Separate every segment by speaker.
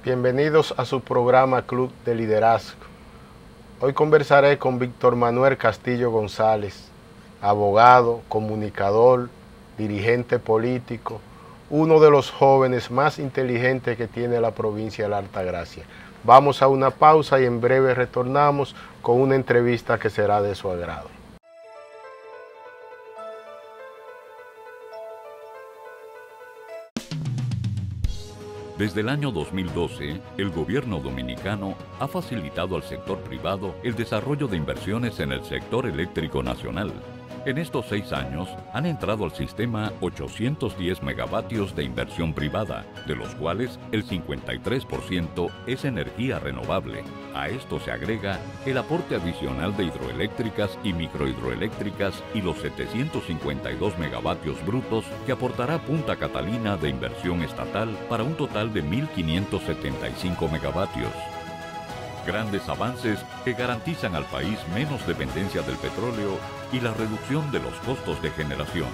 Speaker 1: Bienvenidos a su programa Club de Liderazgo. Hoy conversaré con Víctor Manuel Castillo González, abogado, comunicador, dirigente político, uno de los jóvenes más inteligentes que tiene la provincia de la Altagracia. Vamos a una pausa y en breve retornamos con una entrevista que será de su agrado.
Speaker 2: Desde el año 2012, el gobierno dominicano ha facilitado al sector privado el desarrollo de inversiones en el sector eléctrico nacional. En estos 6 años han entrado al sistema 810 megavatios de inversión privada, de los cuales el 53% es energía renovable. A esto se agrega el aporte adicional de hidroeléctricas y microhidroeléctricas y los 752 megavatios brutos que aportará Punta Catalina de inversión estatal para un total de 1.575 megavatios. Grandes avances que garantizan al país menos dependencia del petróleo y la reducción de los costos de generación.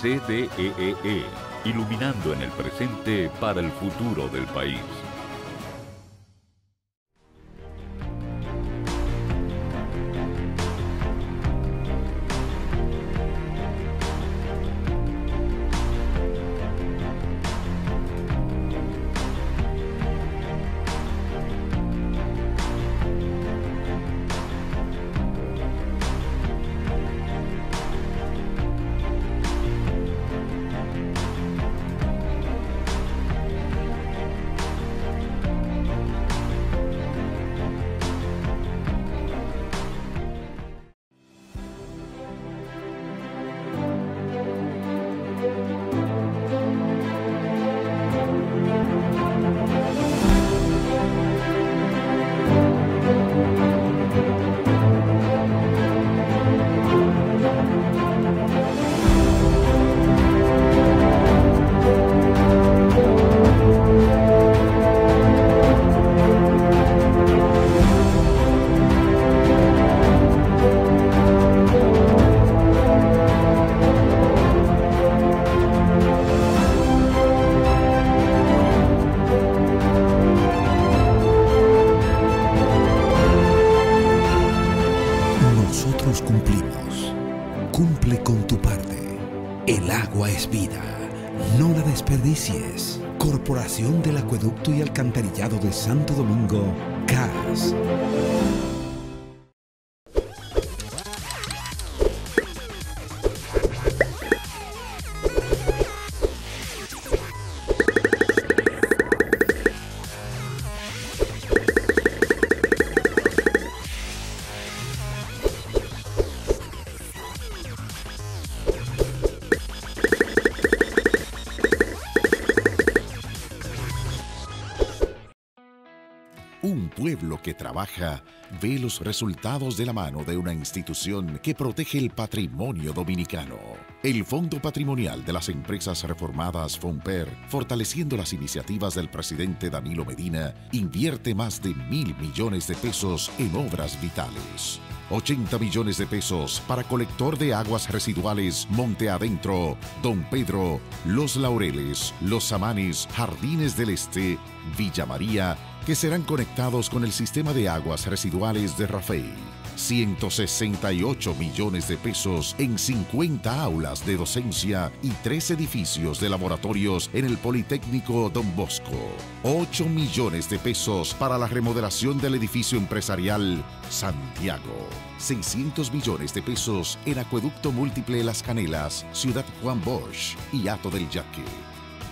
Speaker 2: CDEE, iluminando en el presente para el futuro del país.
Speaker 3: Cumplimos. Cumple con tu parte. El agua es vida. No la desperdicies. Corporación del Acueducto y Alcantarillado de Santo Domingo, CAS. Un pueblo que trabaja ve los resultados de la mano de una institución que protege el patrimonio dominicano. El Fondo Patrimonial de las Empresas Reformadas FONPER, fortaleciendo las iniciativas del presidente Danilo Medina, invierte más de 1.000 millones de pesos en obras vitales. 80 millones de pesos para colector de aguas residuales Monte Adentro, Don Pedro, Los Laureles, Los Samanes, Jardines del Este, Villa María, que serán conectados con el sistema de aguas residuales de Rafey. 168 millones de pesos en 50 aulas de docencia y 3 edificios de laboratorios en el Politécnico Don Bosco. 8 millones de pesos para la remodelación del edificio empresarial Santiago. 600 millones de pesos en Acueducto Múltiple Las Canelas, Ciudad Juan Bosch y Hato del Yaque.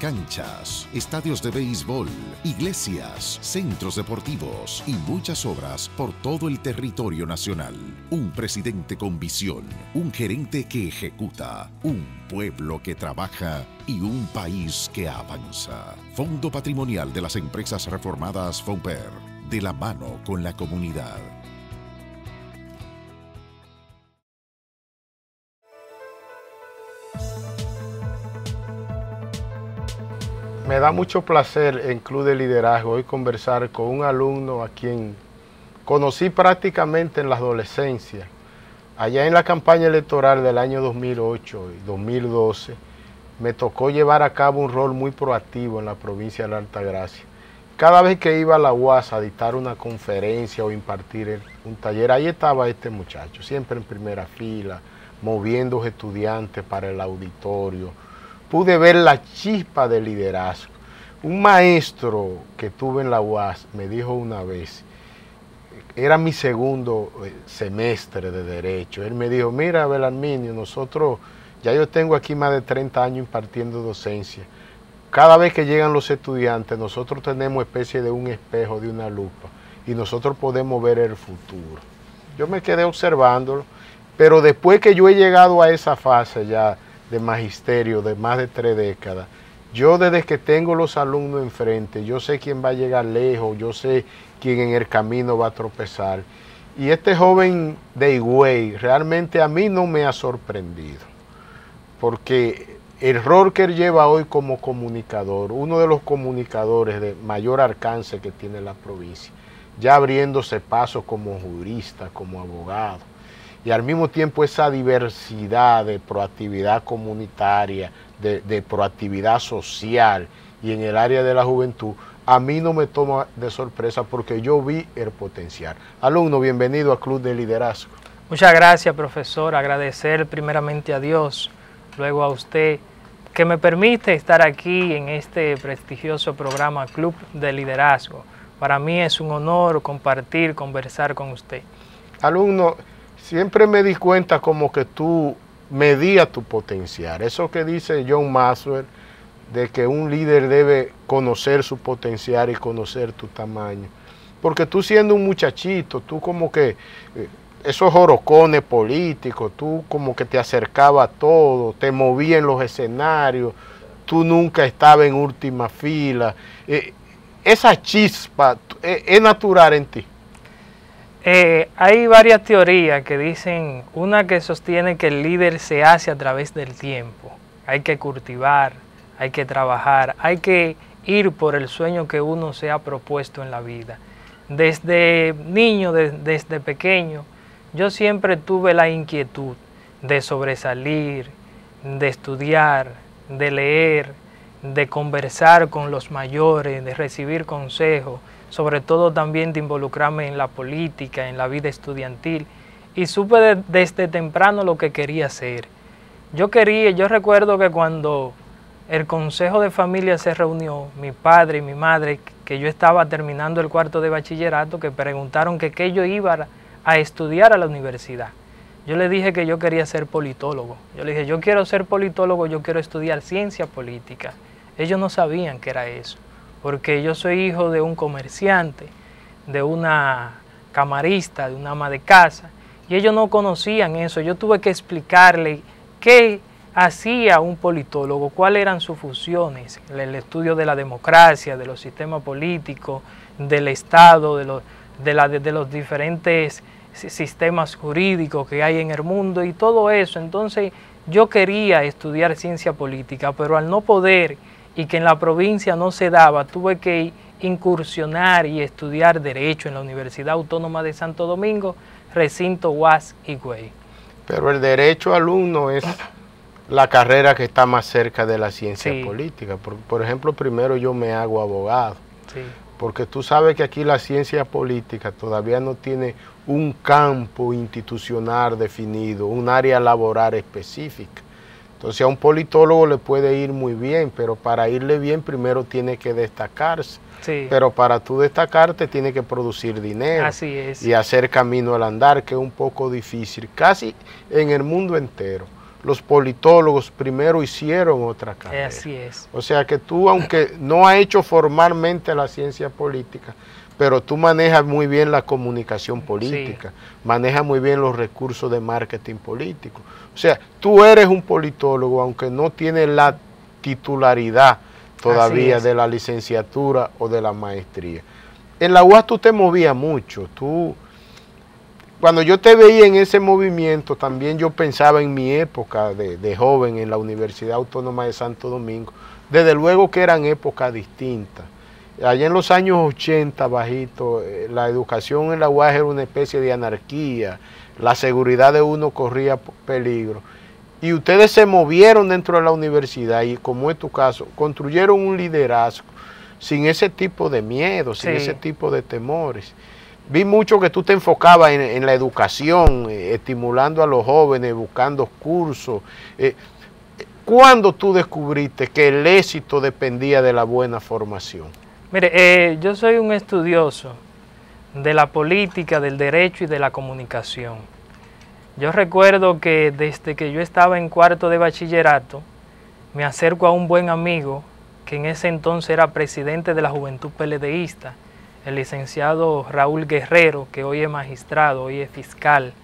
Speaker 3: Canchas, estadios de béisbol, iglesias, centros deportivos y muchas obras por todo el territorio nacional. Un presidente con visión, un gerente que ejecuta, un pueblo que trabaja y un país que avanza. Fondo Patrimonial de las Empresas Reformadas FONPER, de la mano con la comunidad.
Speaker 1: Me da mucho placer en Club de Liderazgo hoy conversar con un alumno a quien conocí prácticamente en la adolescencia. Allá en la campaña electoral del año 2008 y 2012 me tocó llevar a cabo un rol muy proactivo en la provincia de la Altagracia. cada vez que iba a la UAS a dictar una conferencia o impartir un taller, ahí estaba este muchacho, siempre en primera fila, moviendo a los estudiantes para el auditorio. Pude ver la chispa de liderazgo. Un maestro que tuve en la UAS me dijo una vez, era mi segundo semestre de Derecho, él me dijo, mira Belarminio, nosotros, ya yo tengo aquí más de 30 años impartiendo docencia, cada vez que llegan los estudiantes, nosotros tenemos especie de un espejo, de una lupa, y nosotros podemos ver el futuro. Yo me quedé observándolo, pero después que yo he llegado a esa fase ya de magisterio de más de 3 décadas, yo desde que tengo los alumnos enfrente, yo sé quién va a llegar lejos, yo sé quién en el camino va a tropezar. Y este joven de Higüey realmente a mí no me ha sorprendido, porque el rol que él lleva hoy como comunicador, uno de los comunicadores de mayor alcance que tiene la provincia, ya abriéndose paso como jurista, como abogado, y al mismo tiempo esa diversidad de proactividad comunitaria, de proactividad social y en el área de la juventud, a mí no me toma de sorpresa porque yo vi el potencial. Alumno, bienvenido al Club de Liderazgo.
Speaker 4: Muchas gracias, profesor. Agradecer primeramente a Dios, luego a usted, que me permite estar aquí en este prestigioso programa Club de Liderazgo. Para mí es un honor compartir, conversar con usted.
Speaker 1: Alumno, siempre me di cuenta como que tú medías tu potencial. Eso que dice John Maxwell, de que un líder debe conocer su potencial y conocer tu tamaño. Porque tú siendo un muchachito, tú como que, esos jorocones políticos, tú como que te acercabas a todo, te movías en los escenarios, tú nunca estabas en última fila. Esa chispa es natural en ti.
Speaker 4: Hay varias teorías que dicen, una que sostiene que el líder se hace a través del tiempo. Hay que cultivar, hay que trabajar, hay que ir por el sueño que uno se ha propuesto en la vida. Desde niño, desde pequeño, yo siempre tuve la inquietud de sobresalir, de estudiar, de leer, de conversar con los mayores, de recibir consejos, sobre todo también de involucrarme en la política, en la vida estudiantil, y supe desde temprano lo que quería hacer. Yo recuerdo que cuando el consejo de familia se reunió, mi padre y mi madre, que yo estaba terminando el 4º de bachillerato, que preguntaron que qué yo iba a estudiar a la universidad. Yo le dije que yo quería ser politólogo. Yo le dije, yo quiero ser politólogo, yo quiero estudiar ciencia política. Ellos no sabían qué era eso, porque yo soy hijo de un comerciante, de una camarista, de una ama de casa, y ellos no conocían eso. Yo tuve que explicarle qué hacía un politólogo, cuáles eran sus funciones, el estudio de la democracia, de los sistemas políticos, del Estado, de los diferentes sistemas jurídicos que hay en el mundo y todo eso. Entonces yo quería estudiar ciencia política, pero al no poder y que en la provincia no se daba, tuve que incursionar y estudiar Derecho en la Universidad Autónoma de Santo Domingo, recinto UAS Higüey.
Speaker 1: Pero el derecho, alumno, es la carrera que está más cerca de la ciencia política. Por ejemplo, primero yo me hago abogado, porque tú sabes que aquí la ciencia política todavía no tiene un campo institucional definido, un área laboral específica. Entonces a un politólogo le puede ir muy bien, pero para irle bien primero tiene que destacarse. Pero para tú destacarte tiene que producir dinero.
Speaker 4: Así es.
Speaker 1: Y hacer camino al andar, que es un poco difícil, casi en el mundo entero. Los politólogos primero hicieron otra carrera.
Speaker 4: Así es.
Speaker 1: O sea que tú, aunque no has hecho formalmente la ciencia política, pero tú manejas muy bien la comunicación política, manejas muy bien los recursos de marketing político. O sea, tú eres un politólogo, aunque no tienes la titularidad todavía de la licenciatura o de la maestría. En la UAS tú te movías mucho. Cuando yo te veía en ese movimiento, también yo pensaba en mi época de joven en la Universidad Autónoma de Santo Domingo. Desde luego que eran épocas distintas. Allá en los años 80, bajito, la educación en la UAS era una especie de anarquía, la seguridad de uno corría peligro. Y ustedes se movieron dentro de la universidad y, como es tu caso, construyeron un liderazgo. sin ese tipo de miedo, sin
Speaker 4: Sí.
Speaker 1: ese tipo de temores. Vi mucho que tú te enfocabas en la educación, estimulando a los jóvenes, buscando cursos. ¿Cuándo tú descubriste que el éxito dependía de la buena formación?
Speaker 4: Mire, yo soy un estudioso de la política, del derecho y de la comunicación. Yo recuerdo que desde que yo estaba en cuarto de bachillerato, me acerco a un buen amigo que en ese entonces era presidente de la Juventud PLDista, el licenciado Raúl Guerrero, que hoy es magistrado, hoy es fiscal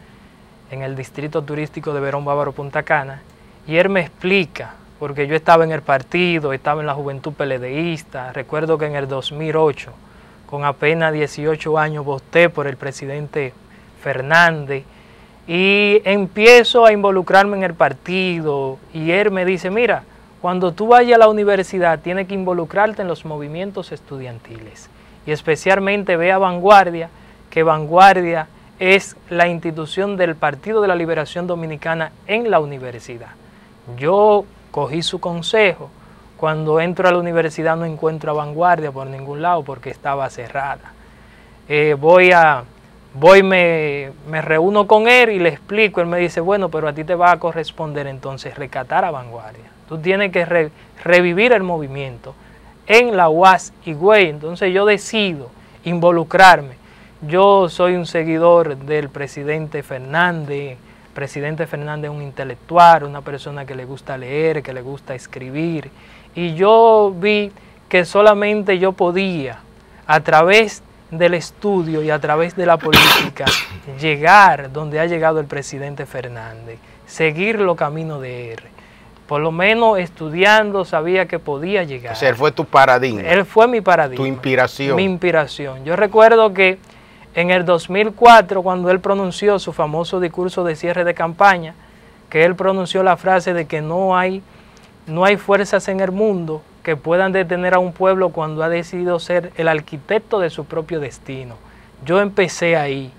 Speaker 4: en el Distrito Turístico de Verón Bávaro Punta Cana, y él me explica, porque yo estaba en el partido, estaba en la Juventud PLDista, recuerdo que en el 2008, con apenas 18 años, voté por el presidente Fernández, y empiezo a involucrarme en el partido, y él me dice, mira, cuando tú vayas a la universidad tienes que involucrarte en los movimientos estudiantiles, y especialmente ve a Vanguardia, que Vanguardia es la institución del Partido de la Liberación Dominicana en la universidad. Yo cogí su consejo. Cuando entro a la universidad no encuentro a Vanguardia por ningún lado porque estaba cerrada. Me reúno con él y le explico. Él me dice, bueno, pero a ti te va a corresponder entonces rescatar a Vanguardia. Tú tienes que revivir el movimiento en la UAS Higüey. Entonces yo decido involucrarme. Yo soy un seguidor del presidente Fernández. El presidente Fernández es un intelectual, una persona que le gusta leer, que le gusta escribir. Y yo vi que solamente yo podía, a través del estudio y a través de la política, llegar donde ha llegado el presidente Fernández, seguir los caminos de él. Por lo menos estudiando sabía que podía llegar.
Speaker 1: O sea, él fue tu paradigma.
Speaker 4: Él fue mi paradigma.
Speaker 1: Tu inspiración.
Speaker 4: Mi inspiración. Yo recuerdo que en el 2004, cuando él pronunció su famoso discurso de cierre de campaña, que él pronunció la frase de que no hay fuerzas en el mundo que puedan detener a un pueblo cuando ha decidido ser el arquitecto de su propio destino. Yo empecé ahí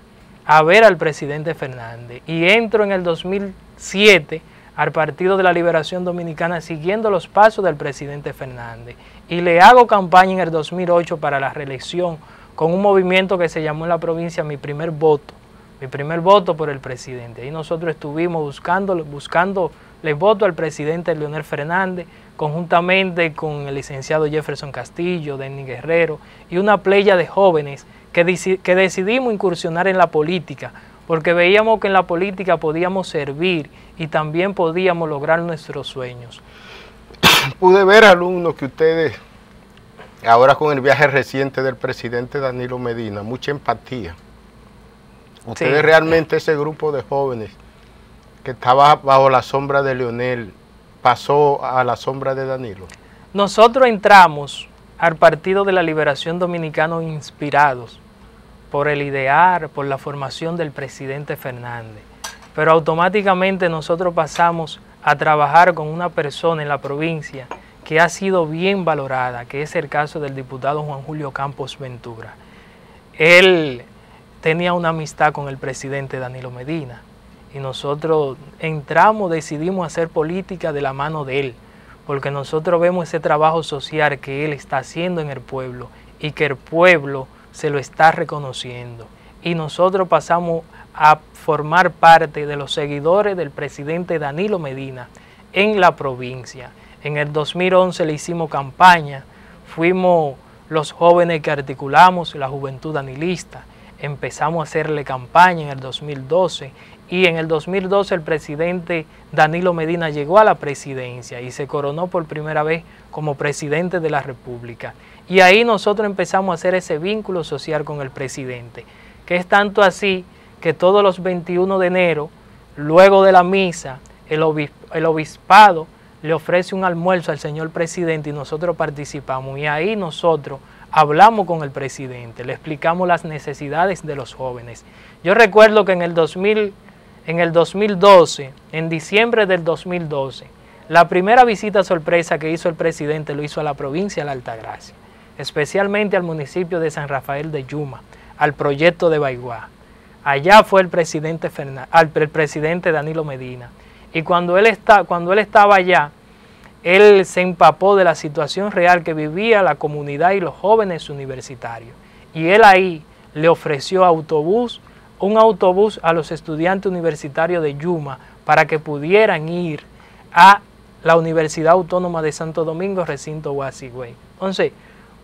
Speaker 4: a ver al presidente Fernández y entro en el 2007 al Partido de la Liberación Dominicana siguiendo los pasos del presidente Fernández y le hago campaña en el 2008 para la reelección con un movimiento que se llamó en la provincia Mi Primer Voto por el presidente. Ahí nosotros estuvimos buscándole voto al presidente Leonel Fernández, conjuntamente con el licenciado Jefferson Castillo, Denny Guerrero y una playa de jóvenes que decidimos incursionar en la política, porque veíamos que en la política podíamos servir y también podíamos lograr nuestros sueños.
Speaker 1: Pude ver, alumnos, que ustedes, ahora con el viaje reciente del presidente Danilo Medina, mucha empatía. Ustedes realmente, ese grupo de jóvenes que estaba bajo la sombra de Leonel, pasó a la sombra de Danilo.
Speaker 4: Nosotros entramos al Partido de la Liberación Dominicana inspirados por el ideal, por la formación del presidente Fernández, pero automáticamente nosotros pasamos a trabajar con una persona en la provincia que ha sido bien valorada, que es el caso del diputado Juan Julio Campos Ventura. Él tenía una amistad con el presidente Danilo Medina y nosotros entramos, decidimos hacer política de la mano de él, porque nosotros vemos ese trabajo social que él está haciendo en el pueblo y que el pueblo se lo está reconociendo. Y nosotros pasamos a formar parte de los seguidores del presidente Danilo Medina en la provincia. En el 2011 le hicimos campaña, fuimos los jóvenes que articulamos la juventud danilista, empezamos a hacerle campaña en el 2012 y en el 2012 el presidente Danilo Medina llegó a la presidencia y se coronó por primera vez como presidente de la República. Y ahí nosotros empezamos a hacer ese vínculo social con el presidente, que es tanto así que todos los 21 de enero, luego de la misa, el obispado le ofrece un almuerzo al señor presidente y nosotros participamos. Y ahí nosotros hablamos con el presidente, le explicamos las necesidades de los jóvenes. Yo recuerdo que en el 2012, en diciembre del 2012, la primera visita sorpresa que hizo el presidente lo hizo a la provincia de la Altagracia, especialmente al municipio de San Rafael de Yuma, al proyecto de Baigua. Allá fue el presidente Danilo Medina. Y cuando él estaba allá, él se empapó de la situación real que vivía la comunidad y los jóvenes universitarios. Y él ahí le ofreció un autobús a los estudiantes universitarios de Yuma para que pudieran ir a la Universidad Autónoma de Santo Domingo, recinto Guasigüey. Entonces,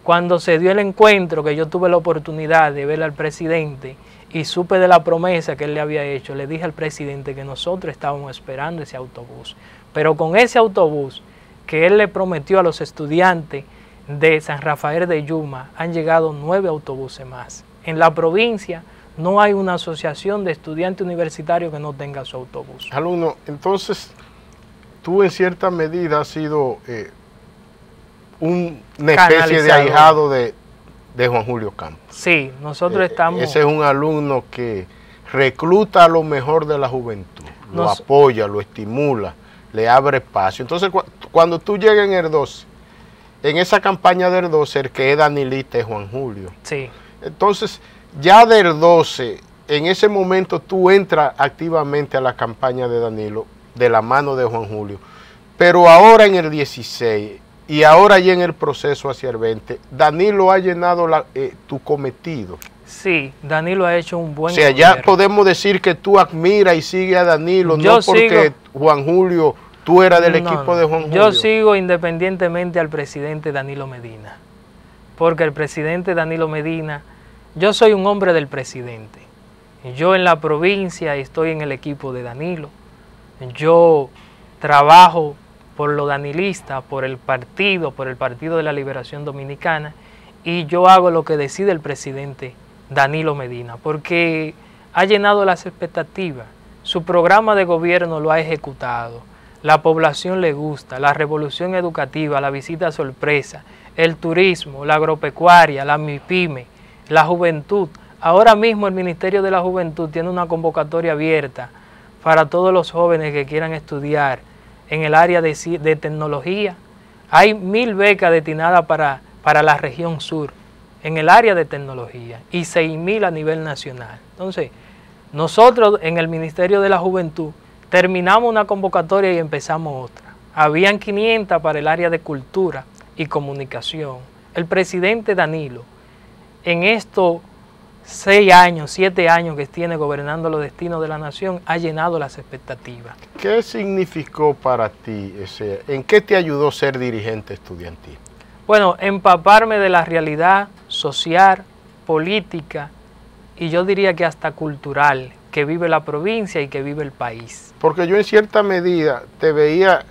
Speaker 4: cuando se dio el encuentro, que yo tuve la oportunidad de ver al presidente y supe de la promesa que él le había hecho, le dije al presidente que nosotros estábamos esperando ese autobús. Pero con ese autobús que él le prometió a los estudiantes de San Rafael de Yuma, han llegado 9 autobuses más. En la provincia no hay una asociación de estudiantes universitarios que no tenga su autobús.
Speaker 1: Alumno, entonces, tú en cierta medida has sido una especie de ahijado de Juan Julio Campos.
Speaker 4: Sí, nosotros estamos...
Speaker 1: Ese es un alumno que recluta a lo mejor de la juventud, lo apoya, lo estimula, le abre espacio. Entonces, cuando tú llegas en el 12, en esa campaña del 12, el que es danilista es Juan Julio.
Speaker 4: Sí.
Speaker 1: Entonces, ya del 12, en ese momento tú entras activamente a la campaña de Danilo, de la mano de Juan Julio. Pero ahora en el 16 y ahora ya en el proceso hacia el 20, Danilo ha llenado tu cometido.
Speaker 4: Sí, Danilo ha hecho un buen
Speaker 1: gobierno. O sea, ya podemos decir que tú admiras y sigues a Danilo, no porque Juan Julio, tú eras del equipo de Juan Julio.
Speaker 4: Yo sigo independientemente al presidente Danilo Medina, porque el presidente Danilo Medina, yo soy un hombre del presidente. Yo en la provincia estoy en el equipo de Danilo. Yo trabajo por los danilistas, por el Partido de la Liberación Dominicana, y yo hago lo que decide el presidente Danilo Medina, porque ha llenado las expectativas. Su programa de gobierno lo ha ejecutado. La población le gusta, la revolución educativa, la visita sorpresa, el turismo, la agropecuaria, la MIPYME, la juventud. Ahora mismo el Ministerio de la Juventud tiene una convocatoria abierta para todos los jóvenes que quieran estudiar en el área de tecnología. Hay 1000 becas destinadas para la región sur en el área de tecnología y 6000 a nivel nacional. Entonces, nosotros en el Ministerio de la Juventud terminamos una convocatoria y empezamos otra. Habían 500 para el área de cultura y comunicación. El presidente Danilo, en estos 6 años, 7 años que tiene gobernando los destinos de la nación, ha llenado las expectativas.
Speaker 1: ¿Qué significó para ti en qué te ayudó ser dirigente estudiantil?
Speaker 4: Bueno, empaparme de la realidad social, política y yo diría que hasta cultural que vive la provincia y que vive el país.
Speaker 1: Porque yo en cierta medida te veía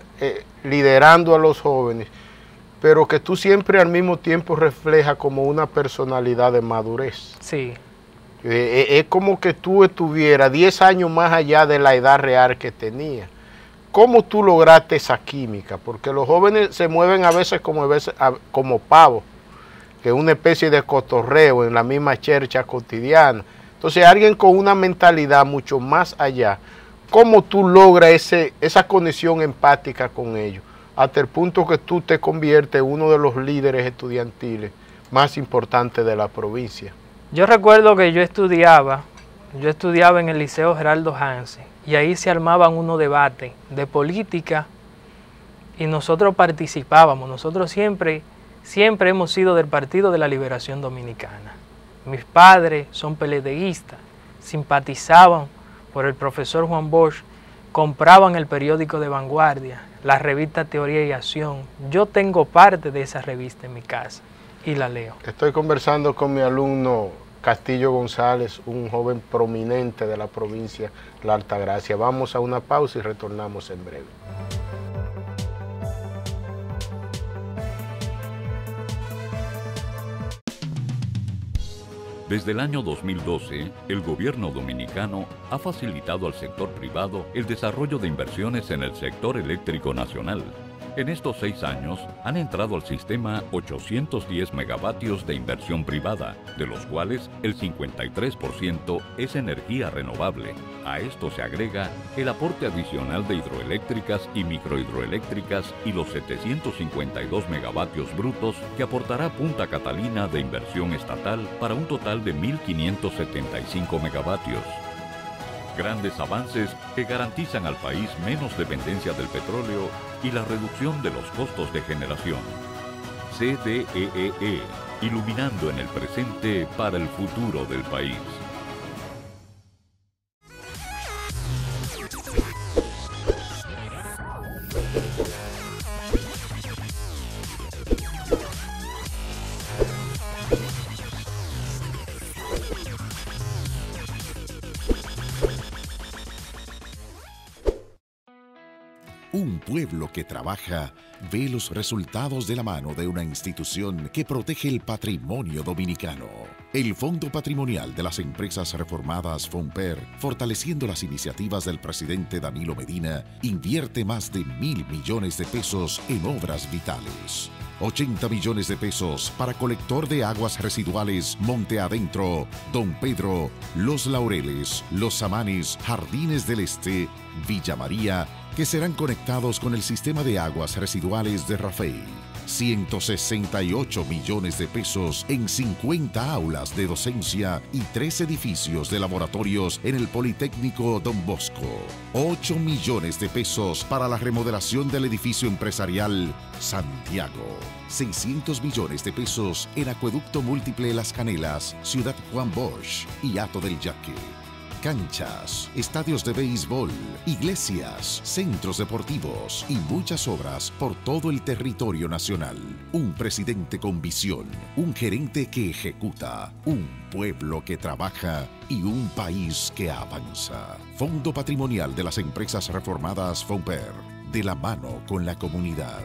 Speaker 1: liderando a los jóvenes, pero que tú siempre al mismo tiempo reflejas como una personalidad de madurez.
Speaker 4: Sí.
Speaker 1: Es como que tú estuvieras 10 años más allá de la edad real que tenías. ¿Cómo tú lograste esa química? Porque los jóvenes se mueven a veces como pavos, que es una especie de cotorreo en la misma chercha cotidiana. Entonces alguien con una mentalidad mucho más allá, ¿cómo tú logras esa conexión empática con ellos? Hasta el punto que tú te conviertes en uno de los líderes estudiantiles más importantes de la provincia.
Speaker 4: Yo recuerdo que yo estudiaba en el Liceo Geraldo Hansen y ahí se armaban unos debates de política y nosotros participábamos. Nosotros siempre hemos sido del Partido de la Liberación Dominicana. Mis padres son PLDistas, simpatizaban por el profesor Juan Bosch, compraban el periódico de Vanguardia, la revista Teoría y Acción. Yo tengo parte de esa revista en mi casa y la leo.
Speaker 1: Estoy conversando con mi alumno Castillo González, un joven prominente de la provincia de La Altagracia. Vamos a una pausa y retornamos en breve.
Speaker 2: Desde el año 2012, el gobierno dominicano ha facilitado al sector privado el desarrollo de inversiones en el sector eléctrico nacional. En estos 6 años han entrado al sistema 810 megavatios de inversión privada, de los cuales el 53% es energía renovable. A esto se agrega el aporte adicional de hidroeléctricas y microhidroeléctricas y los 752 megavatios brutos que aportará Punta Catalina de inversión estatal para un total de 1.575 megavatios. Grandes avances que garantizan al país menos dependencia del petróleo y la reducción de los costos de generación. CDEE, iluminando en el presente para el futuro del país.
Speaker 3: Un pueblo que trabaja ve los resultados de la mano de una institución que protege el patrimonio dominicano. El Fondo Patrimonial de las Empresas Reformadas FONPER, fortaleciendo las iniciativas del presidente Danilo Medina, invierte más de 1.000 millones de pesos en obras vitales. 80 millones de pesos para colector de aguas residuales Monte Adentro, Don Pedro, Los Laureles, Los Samanes, Jardines del Este, Villa María, que serán conectados con el sistema de aguas residuales de Rafey. 168 millones de pesos en 50 aulas de docencia y 3 edificios de laboratorios en el Politécnico Don Bosco. 8 millones de pesos para la remodelación del edificio empresarial Santiago. 600 millones de pesos en Acueducto Múltiple Las Canelas, Ciudad Juan Bosch y Hato del Yaque. Canchas, estadios de béisbol, iglesias, centros deportivos y muchas obras por todo el territorio nacional. Un presidente con visión, un gerente que ejecuta, un pueblo que trabaja y un país que avanza. Fondo Patrimonial de las Empresas Reformadas FONPER, de la mano con la comunidad.